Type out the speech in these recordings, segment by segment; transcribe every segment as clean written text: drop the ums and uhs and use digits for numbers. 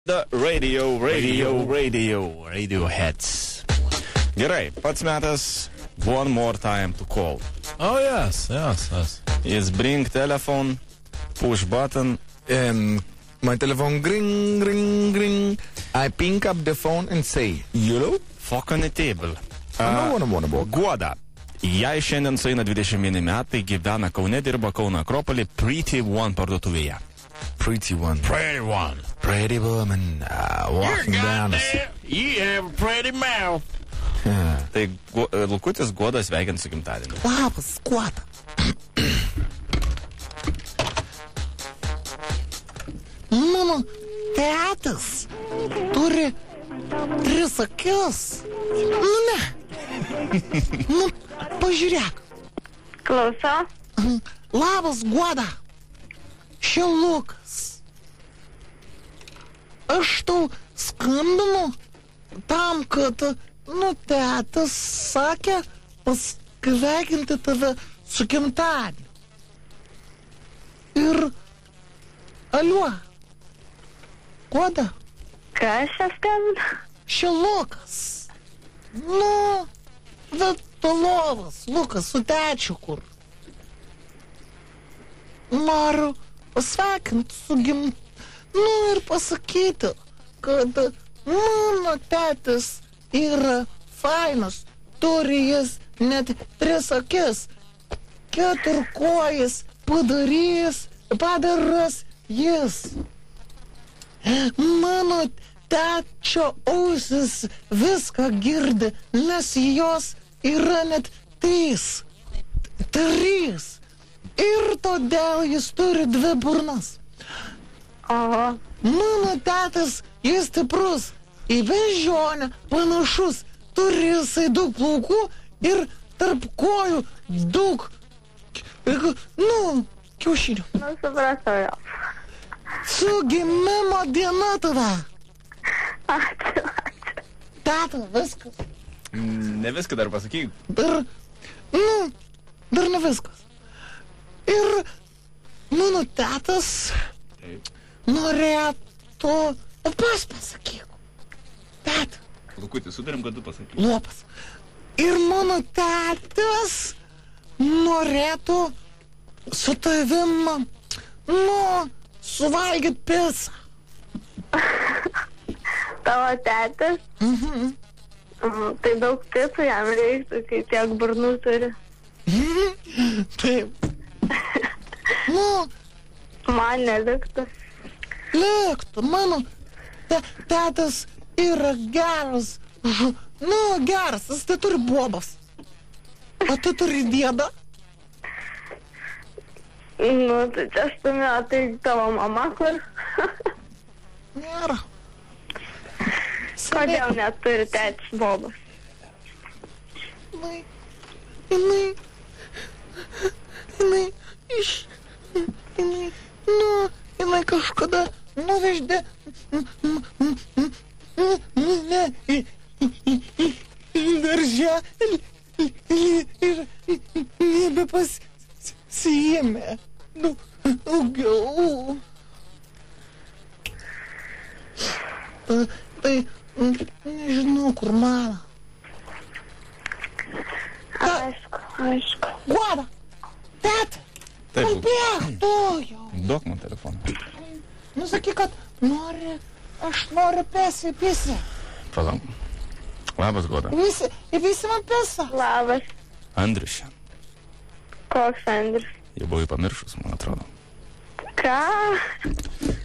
The Radioheads. Gerai, pats metas one more time to call. Oh, yes. Is bring telephone, push button. My telephone ring. I pick up the phone and say, hello? Fuck on the table. Guoda. Jai šiandien sueina 21 metai, gyvena Kaune, dirba Kauno Akropolį, Pretty One parduotuvėje. Pretty one. Pretty woman walking down. You have a pretty mouth. Tai Lukutis Guoda sveikint su gimtadieniu. Labas, Guoda. Mano tetas turi 3 akis. Nu, pažiūrėk. Klausau. Labas, Guoda. Čia Lukas. Aš tau skambinu tam, kad, tetas sakė pasveikinti tave su gimtadieniu. Ir, aliuo, Guoda. Kas čia skambina? Čia Lukas. Vetolovas, Lukas, su tečiu kur. Noriu pasveikinti su ir pasakyti, kad mano tetis yra fainas, turi jis net 3 akis, 4 kojas padaras jis. Mano tečio ausis viską girdi, nes jos yra net 3. Ir todėl jis turi 2 burnas. Oho. Mano tetas, jis stiprus, į bežionę panašus, turi jisai daug plaukų ir tarp kojų daug, kiaušinių. Supratau jau. Su gimimo diena tave. Ačiū. Teta, viskas. Ne viską dar pasakyk. Dar ne viskas. Ir mano tetas norėtų... Pasakyk. Teta. Lukutis, sudarim, kad tu pasakyk. Lopas. Ir mano tetas norėtų su tavim, suvalgyt picą. Tavo tetas? Tai daug picų jam reiktų, kai tiek burnų turi. Taip. Man neliktų. Liktų, mano tetas yra geras. Geras, jis tai turi bobas. O tu turi dėdą? Tai čia stumė, tai tavo mama kur? Nėra. Kodėl neturi tėtis bobas? Jinai kažkada nuveždė darželį ir nebepasiėmė daugiau. Tai nežinau, kur mano. Aišku. Guoda, teta, kalbėk tu jau. Duok man telefoną. Sakyk, kad aš noriu pėsi. Palauk. Labas, Guoda. Visi man pėsa. Labas. Andrius čia. Koks Andrius? Jau buvai pamiršus, man atrodo. Ką?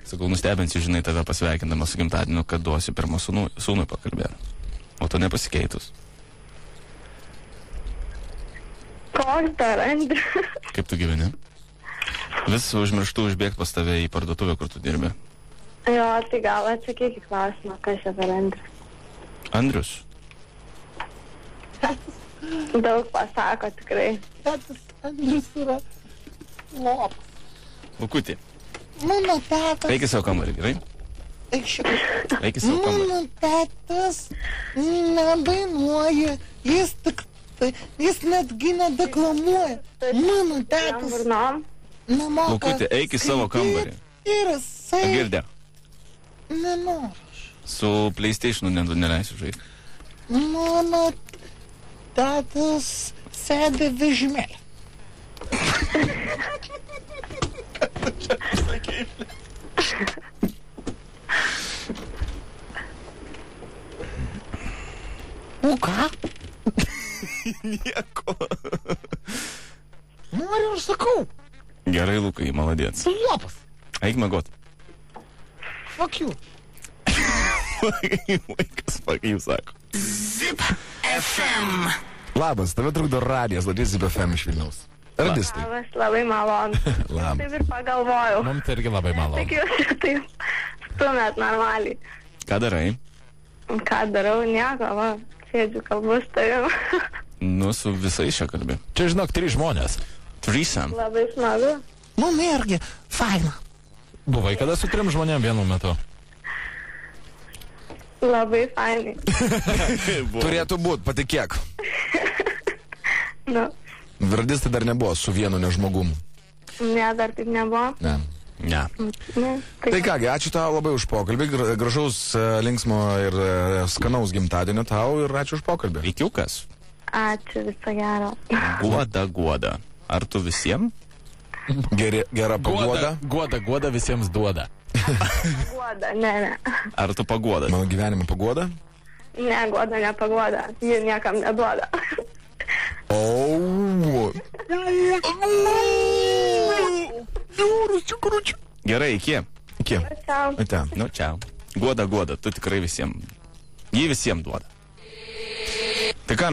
Sakau, nustebinsiu, žinai, tave pasveikindama su gimtadieniu, kad duosiu pirmą sūnui pakalbėti. O tu nepasikeitus. Koks dar Andrius? Kaip tu gyveni? Vis užmirštu užbėgti pas tave į parduotuvę, kur tu dirbi. Jo, tai gal atsakyk į klausimą, kas čia per Andrius? Andrius? Daug pasako tikrai. Andrius yra lopas. Lukutį. Mano tetas... Eik į savo kambarį, gerai? Eik į savo kambarį. Mano tetas nedainuoja, jis netgi nedeklamuoja. Mano tetas nemoka Lukutį, eik į savo kambarį. Ir jisai... Girdė. Nenoriu. Su PlayStationu neleisiu žaisti. Mano tetas sėdi vežimėlį. O ką? Nieko. Noriu ir sakau. Gerai, Lukai, maladėts. Lopas. Eik miegot. Fuck you. Vaikas, fuck you, sako. Labas, tave trukdo radijas, Latvijos Zip FM iš Vilniaus. Radistai. Labas, labai malonu. Labas. Taip ir pagalvojau. Mums tai irgi labai malonu. Tik jūs taip stumėt normaliai. Ką darai? Ką darau? Nieko, va. Sėdžiu kalbus tavim. Nu, su visais čia kalbė. Čia, žinok, 3 žmonės. Threesome. Labai smagu. Mum irgi faina. Buvai kada su 3 žmonėm vienu metu? Labai fainai. Turėtų būt, patikėk. Nu, Radistai dar nebuvo su vienu nežmogum. ne, dar taip nebuvo. Ne. Ne. Ne, Tai kągi, ačiū tau labai už pokalbį, gražaus, linksmo ir skanaus gimtadienio tau ir ačiū už pokalbį. Veikiukas. Ačiū, viso gero. Guoda. Ar tu visiems? Gera paguoda. Guoda visiems duoda. Guoda, ne. Ar tu paguodas? Mano gyvenimo paguoda. Ne, guoda, nepaguoda. Ji niekam neduoda. O. Gerai, iki. Iki. Ciao. Ate. Nu, čia. Guoda, tu tikrai visiems. Jį visiems duoda.